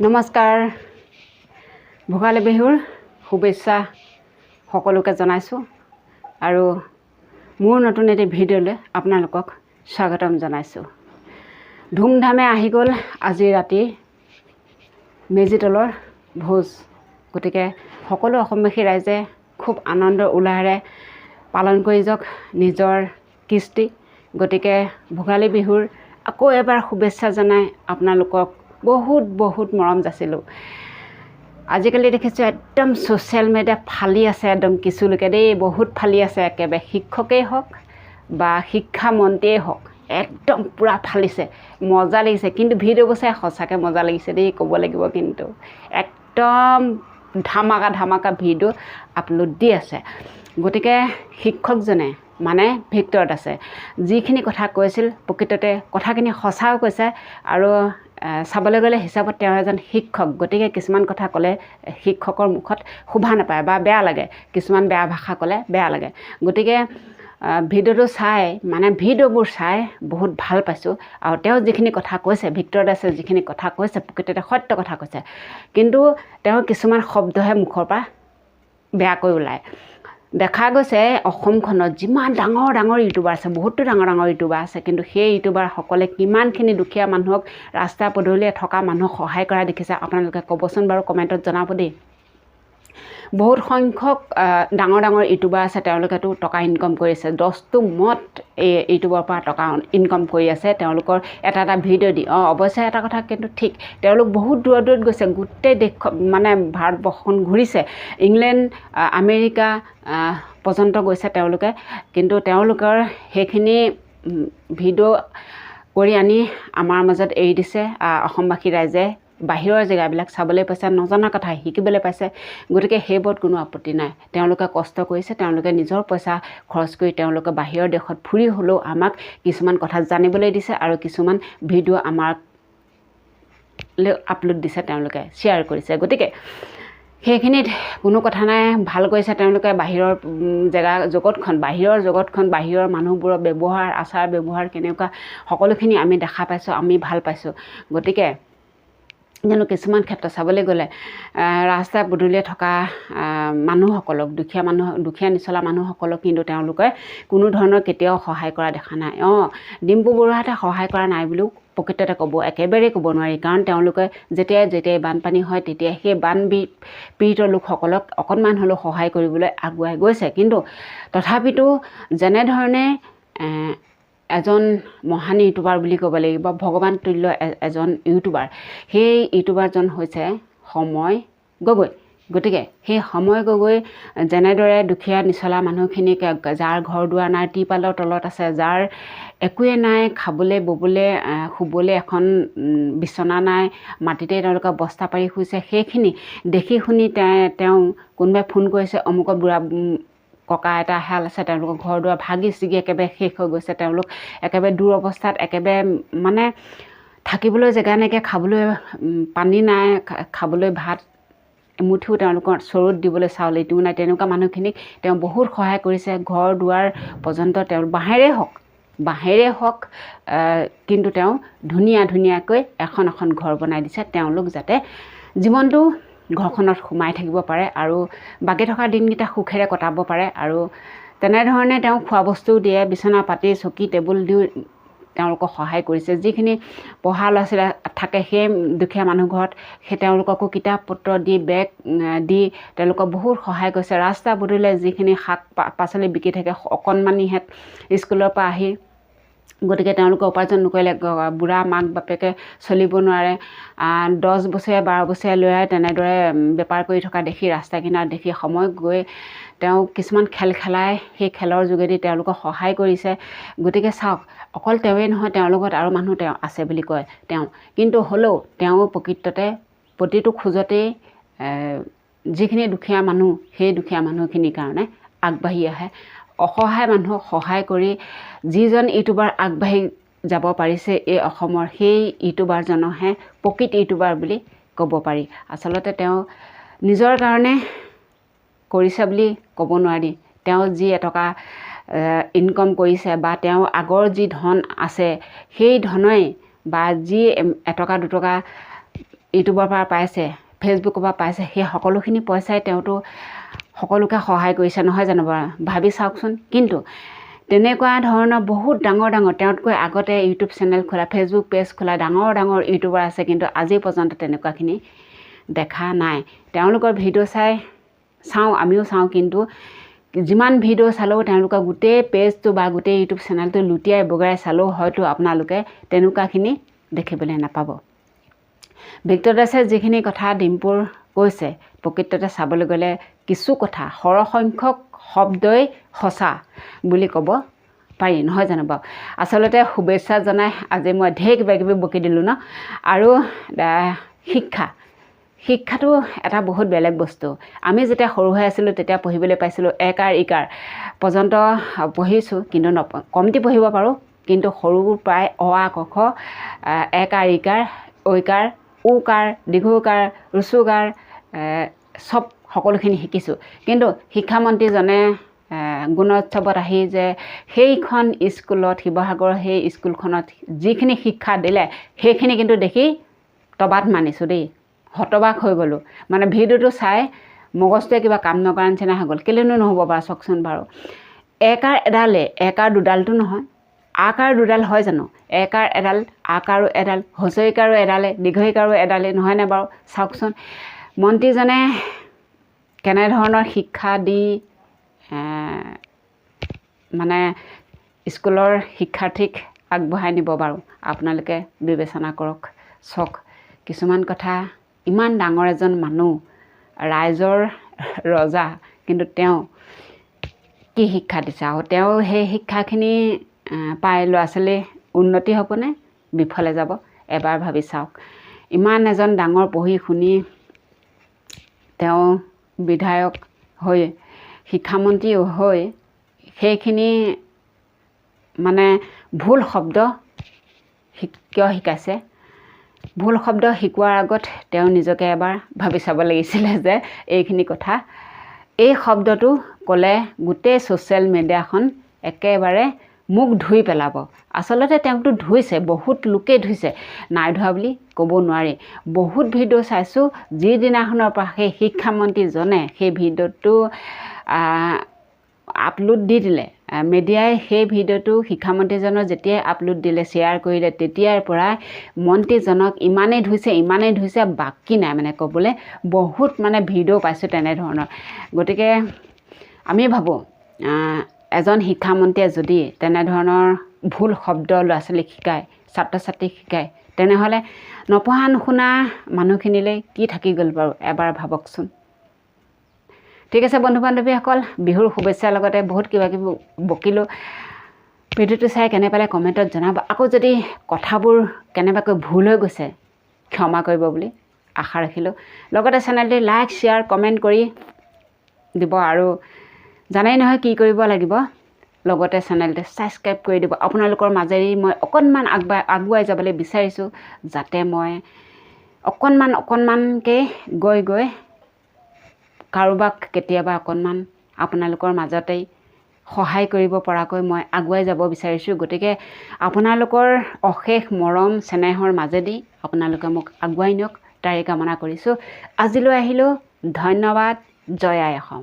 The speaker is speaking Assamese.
নমস্কাৰ ভোগালী বিহুৰ শুভেচ্ছা সকলোকে জনাইছোঁ আৰু মোৰ নতুন এটি ভিডিঅ'লৈ আপোনালোকক স্বাগতম জনাইছোঁ। ধুমধামে আহি গ'ল আজি ৰাতি মেজিতলৰ ভোজ। গতিকে সকলো অসমবাসী ৰাইজে খুব আনন্দ উল্লাহেৰে পালন কৰি যাওক নিজৰ কৃষ্টি। গতিকে ভোগালী বিহুৰ আকৌ এবাৰ শুভেচ্ছা জনাই আপোনালোকক বহুত মৰম যাচিলোঁ। আজিকালি দেখিছোঁ একদম ছ'চিয়েল মিডিয়া ফালি আছে, একদম কিছু লোকে দেই বহুত ফালি আছে, একেবাৰে শিক্ষকেই হওক বা শিক্ষামন্ত্ৰীয়েই হওক একদম পূৰা ফালিছে, মজা লাগিছে। কিন্তু ভিডিঅ'বোৰ চাই সঁচাকৈ মজা লাগিছে দেই, ক'ব লাগিব। কিন্তু একদম ধামাকা ভিডিঅ' আপলোড দি আছে। গতিকে শিক্ষকজনে মানে ভিক্টৰত আছে, যিখিনি কথা কৈছিল প্ৰকৃততে কথাখিনি সঁচাও কৈছে আৰু চাবলৈ গ'লে হিচাপত তেওঁ এজন শিক্ষক। গতিকে কিছুমান কথা ক'লে শিক্ষকৰ মুখত শোভা নাপায় বা বেয়া লাগে, কিছুমান বেয়া ভাষা ক'লে বেয়া লাগে। গতিকে ভিডিঅ'টো চাই মানে ভিডিঅ'বোৰ চাই বহুত ভাল পাইছোঁ। আৰু তেওঁ যিখিনি কথা কৈছে, ভিক্টৰত আছে যিখিনি কথা কৈছে প্ৰকৃততে সত্য কথা কৈছে। কিন্তু তেওঁ কিছুমান শব্দহে মুখৰ পৰা বেয়াকৈ ওলায়। দেখা গৈছে অসমখনত যিমান ডাঙৰ ইউটিউবাৰ আছে, বহুতো ডাঙৰ ইউটিউবাৰ আছে, কিন্তু সেই ইউটিউবাৰসকলে কিমানখিনি দুখীয়া মানুহক, ৰাস্তা পদূলিয়ে থকা মানুহক সহায় কৰা দেখিছে আপোনালোকে ক'বচোন বাৰু, কমেণ্টত জনাব দেই। বহুত সংখ্যক ডাঙৰ ইউটিউবাৰ আছে, তেওঁলোকেতো টকা ইনকাম কৰিছে, দহটো মত এই ইউটিউবৰ পৰা টকা ইনকাম কৰি আছে তেওঁলোকৰ এটা ভিডিঅ' দি। অৱশ্যে এটা কথা কিন্তু ঠিক, তেওঁলোক বহুত দূৰত গৈছে, গোটেই দেশ মানে ভাৰতবৰ্ষখন ঘূৰিছে, ইংলেণ্ড আমেৰিকা পৰ্যন্ত গৈছে তেওঁলোকে। কিন্তু তেওঁলোকৰ সেইখিনি ভিডিঅ' কৰি আনি আমাৰ মাজত এৰি দিছে। অসমবাসী ৰাইজে বাহিৰৰ জেগাবিলাক চাবলৈ পাইছে, নজনা কথা শিকিবলৈ পাইছে। গতিকে সেইবোৰত কোনো আপত্তি নাই। তেওঁলোকে কষ্ট কৰিছে, তেওঁলোকে নিজৰ পইচা খৰচ কৰি তেওঁলোকে বাহিৰৰ দেশত ফুৰি হ'লেও আমাক কিছুমান কথা জানিবলৈ দিছে আৰু কিছুমান ভিডিঅ' আমাক আপলোড দিছে, তেওঁলোকে শ্বেয়াৰ কৰিছে। গতিকে সেইখিনিত কোনো কথা নাই, ভাল কৰিছে তেওঁলোকে। বাহিৰৰ জগতখন বাহিৰৰ মানুহবোৰৰ ব্যৱহাৰ আচাৰ ব্যৱহাৰ কেনেকুৱা সকলোখিনি আমি দেখা পাইছোঁ, আমি ভাল পাইছোঁ। গতিকে জানো কিছুমান ক্ষেত্ৰত চাবলৈ গ'লে ৰাস্তা পদূলিয়ে থকা মানুহসকলক, দুখীয়া নিচলা মানুহসকলক কিন্তু তেওঁলোকে কোনো ধৰণৰ কেতিয়াও সহায় কৰা দেখা নাই। ডিম্পু বৰুৱাহঁতে সহায় কৰা নাই বুলিও প্ৰকৃততে একেবাৰেই ক'ব নোৱাৰি। কাৰণ তেওঁলোকে যেতিয়াই বানপানী হয় তেতিয়া সেই পীড়িত লোকসকলক অকণমান হ'লেও সহায় কৰিবলৈ আগুৱাই গৈছে। কিন্তু তথাপিতো যেনেধৰণে এজন মহান ইউটিউবাৰ বুলি ক'ব লাগিব, ভগৱান তুল্য এজন ইউটিউবাৰ, সেই ইউটিউবাৰজন হৈছে সময় গগৈ। গতিকে সেই সময় গগৈ যেনেদৰে দুখীয়া নিচলা মানুহখিনিক, যাৰ ঘৰ দুৱাৰ নাই, টিপালৰ তলত আছে, যাৰ একোৱে নাই, খাবলৈ ববলৈ শুবলৈ এখন বিচনা নাই, মাটিতে তেওঁলোকে বস্তা পাৰি শুইছে, সেইখিনি দেখি শুনি তেওঁ কোনোবাই ফোন কৰিছে, অমুকৰ বুঢ়া ককা এটা এহাল আছে, তেওঁলোকৰ ঘৰ দুৱাৰ ভাগি ছিগি একেবাৰে শেষ হৈ গৈছে, তেওঁলোক একেবাৰে দূৰ অৱস্থাত, একেবাৰে মানে থাকিবলৈ জেগা নাইকিয়া, খাবলৈ পানী নাই, খাবলৈ ভাত এমুঠিও তেওঁলোকৰ চৰুত দিবলৈ চাউল এইটোও নাই, তেনেকুৱা মানুহখিনিক তেওঁ বহুত সহায় কৰিছে। ঘৰ দুৱাৰ পৰ্যন্ত তেওঁ বাঁহেৰে হওক কিন্তু তেওঁ ধুনীয়াকৈ এখন ঘৰ বনাই দিছে, তেওঁলোক যাতে জীৱনটো ঘৰখনত সোমাই থাকিব পাৰে আৰু বাকী থকা দিনকেইটা সুখেৰে কটাব পাৰে। আৰু তেনেধৰণে তেওঁ খোৱা বস্তুও দিয়ে, বিচনা পাতি চকী টেবুল দি তেওঁলোকক সহায় কৰিছে। যিখিনি পঢ়া ল'ৰা ছোৱালী থাকে সেই দুখীয়া মানুহ ঘৰত সেই তেওঁলোককো কিতাপ পত্ৰ দি, বেগ দি তেওঁলোকক বহুত সহায় কৰিছে। ৰাস্তা পদূলিয়ে যিখিনি শাক পাচলি বিকি থাকে অকণমানিহেঁত স্কুলৰ পৰা আহি, গতিকে তেওঁলোকে উপাৰ্জন নকৰিলে বুঢ়া মাক বাপেকে চলিব নোৱাৰে। 10 বছৰীয়া 12 বছৰীয়া ল'ৰাই তেনেদৰে বেপাৰ কৰি থকা দেখি, ৰাস্তা কিনাৰত দেখি সময় গৈ তেওঁ কিছুমান খেল খেলাই সেই খেলৰ যোগেদি তেওঁলোকক সহায় কৰিছে। গতিকে চাওক, অকল তেওঁৱেই নহয়, তেওঁৰ লগত আৰু মানুহ তেওঁ আছে বুলি কয় তেওঁ, কিন্তু হ'লেও তেওঁ প্ৰকৃততে প্ৰতিটো খোজতেই যিখিনি দুখীয়া মানুহ, সেই দুখীয়া মানুহখিনিৰ কাৰণে আগবাঢ়ি আহে। অসহায় মানুহক সহায় কৰি যিজন ইউটিউবাৰ আগবাঢ়ি যাব পাৰিছে এই অসমৰ, সেই ইউটিউবাৰজনহে প্ৰকৃত ইউটিউবাৰ বুলি ক'ব পাৰি। আচলতে তেওঁ নিজৰ কাৰণে কৰিছে বুলি ক'ব নোৱাৰি। তেওঁ যি এটকা ইনকাম কৰিছে বা তেওঁ আগৰ যি ধন আছে সেই ধনেই বা যি এটকা দুটকা ইউটিউবৰ পৰা পাইছে, ফেচবুকৰ পৰা পাইছে, সেই সকলোখিনি পইচাই তেওঁতো সকলোকে সহায় কৰিছে নহয় জানো বাৰু, ভাবি চাওকচোন। কিন্তু তেনেকুৱা ধৰণৰ বহুত ডাঙৰ ডাঙৰ তেওঁতকৈ আগতে ইউটিউব চেনেল খোলা, ফেচবুক পেজ খোলা ডাঙৰ ডাঙৰ ইউটিউবাৰ আছে, কিন্তু আজি পৰ্যন্ত তেনেকুৱাখিনি দেখা নাই। তেওঁলোকৰ ভিডিঅ' চাওঁ, আমিও চাওঁ, কিন্তু যিমান ভিডিঅ' চালেও তেওঁলোকৰ গোটেই পেজটো বা গোটেই ইউটিউব চেনেলটো লুটিয়াই বগৰাই চালেও হয়তো আপোনালোকে তেনেকুৱাখিনি দেখিবলৈ নাপাব। ব্যক্তিগত যিখিনি কথা ডিম্পুৰ কৈছে, প্ৰকৃততে চাবলৈ গ'লে কিছু কথা সৰহসংখ্যক শব্দই সঁচা বুলি ক'ব পাৰি নহয় জানো বাৰু। আচলতে শুভেচ্ছা জনাই আজি মই ঢেৰ কিবা কিবি বকি দিলোঁ ন। আৰু শিক্ষাটো এটা বহুত বেলেগ বস্তু। আমি যেতিয়া সৰু হৈ আছিলোঁ তেতিয়া পঢ়িবলৈ পাইছিলোঁ একাৰ ইকাৰ পৰ্যন্ত পঢ়িছোঁ, কিন্তু কমটি পঢ়িব পাৰোঁ, কিন্তু সৰু প্ৰায় অ আ ক খ একাৰ ইকাৰ ঐকাৰ উকাৰ দীৰ্ঘকাৰ ৰুচুকাৰ চব সকলোখিনি শিকিছোঁ। কিন্তু শিক্ষামন্ত্ৰীজনে গুণোৎসৱত আহি যে সেইখন স্কুলত, শিৱসাগৰৰ সেই স্কুলখনত যিখিনি শিক্ষা দিলে সেইখিনি কিন্তু দেখি তবাত মানিছোঁ দেই, হতবাক হৈ গ'লোঁ। মানে ভিডিঅ'টো চাই মগজটোৱে কিবা কাম নকৰা নিচিনা হৈ গ'ল। কেলেনো নহ'ব বাৰু চাওকচোন বাৰু। একাৰ এডালে, একাৰ দুডালটো নহয়, আকাৰ দুডাল হয় জানো? একাৰ এডাল, আকাৰো এডাল, হচৰিকাৰো এডালে, দীৰ্ঘইকাৰো এডালে নহয়নে বাৰু? চাওকচোন মন্ত্ৰীজনে কেনেধৰণৰ শিক্ষা দি মানে স্কুলৰ শিক্ষাৰ্থীক আগবঢ়াই নিব বাৰু, আপোনালোকে বিবেচনা কৰক। চাওক কিছুমান কথা, ইমান ডাঙৰ এজন মানুহ, ৰাইজৰ ৰজা, কিন্তু তেওঁ কি শিক্ষা দিছে, আৰু তেওঁ সেই শিক্ষাখিনি পাই ল'ৰা ছোৱালী উন্নতি হ'বনে বিফলে যাব এবাৰ ভাবি চাওক। ইমান এজন ডাঙৰ পঢ়ি শুনি তেওঁ বিধায়ক হৈ, শিক্ষামন্ত্ৰী হৈ সেইখিনি মানে ভুল শব্দ কিয় শিকাইছে? ভুল শব্দ শিকোৱাৰ আগত তেওঁ নিজকে এবাৰ ভাবি চাব লাগিছিলে যে এইখিনি কথা, এই শব্দটো ক'লে গোটেই ছ'চিয়েল মিডিয়াখন একেবাৰে মুখ ধুই পেলাব। আচলতে তেওঁকতো ধুইছে, বহুত লোকে ধুইছে, নাই ধোৱা বুলি ক'ব নোৱাৰি। বহুত ভিডিঅ' চাইছোঁ, যিদিনাখনৰ পৰা সেই শিক্ষামন্ত্ৰীজনে সেই ভিডিঅ'টো আপলোড দি দিলে, মিডিয়াই সেই ভিডিঅ'টো শিক্ষামন্ত্ৰীজনৰ যেতিয়াই আপলোড দিলে, শ্বেয়াৰ কৰিলে, তেতিয়াৰ পৰাই মন্ত্ৰীজনক ইমানেই ধুইছে বাকী নাই মানে ক'বলৈ। বহুত মানে ভিডিঅ' পাইছোঁ তেনেধৰণৰ। গতিকে আমি ভাবোঁ এজন শিক্ষামন্ত্ৰীয়ে যদি তেনেধৰণৰ ভুল শব্দ ল'ৰা ছোৱালীক শিকায়, ছাত্ৰ ছাত্ৰীক শিকায়, তেনেহ'লে নপঢ়া নুশুনা মানুহখিনিলৈ কি থাকি গ'ল বাৰু এবাৰ ভাবকচোন। ঠিক আছে বন্ধু বান্ধৱীসকল, বিহুৰ শুভেচ্ছাৰ লগতে বহুত কিবা কিবি বকিলোঁ। ভিডিঅ'টো চাই কেনে পালে কমেণ্টত জনাব। আকৌ যদি কথাবোৰ কেনেবাকৈ ভুল হৈ গৈছে ক্ষমা কৰিব বুলি আশা ৰাখিলোঁ। লগতে চেনেলটি লাইক শ্বেয়াৰ কমেণ্ট কৰি দিব, আৰু জানেই নহয় কি কৰিব লাগিব, লগতে চেনেলটো ছাবস্ক্ৰাইব কৰি দিব। আপোনালোকৰ মাজেৰে মই অকণমান আগুৱাই যাবলৈ বিচাৰিছোঁ, যাতে মই অকণমানকৈ গৈ কাৰোবাক কেতিয়াবা অকণমান আপোনালোকৰ মাজতেই সহায় কৰিব পৰাকৈ মই আগুৱাই যাব বিচাৰিছোঁ। গতিকে আপোনালোকৰ অশেষ মৰম চেনেহৰ মাজেদি আপোনালোকে মোক আগুৱাই নিয়ক, তাৰে কামনা কৰিছোঁ। আজিলৈ আহিলোঁ, ধন্যবাদ। জয় আই অসম।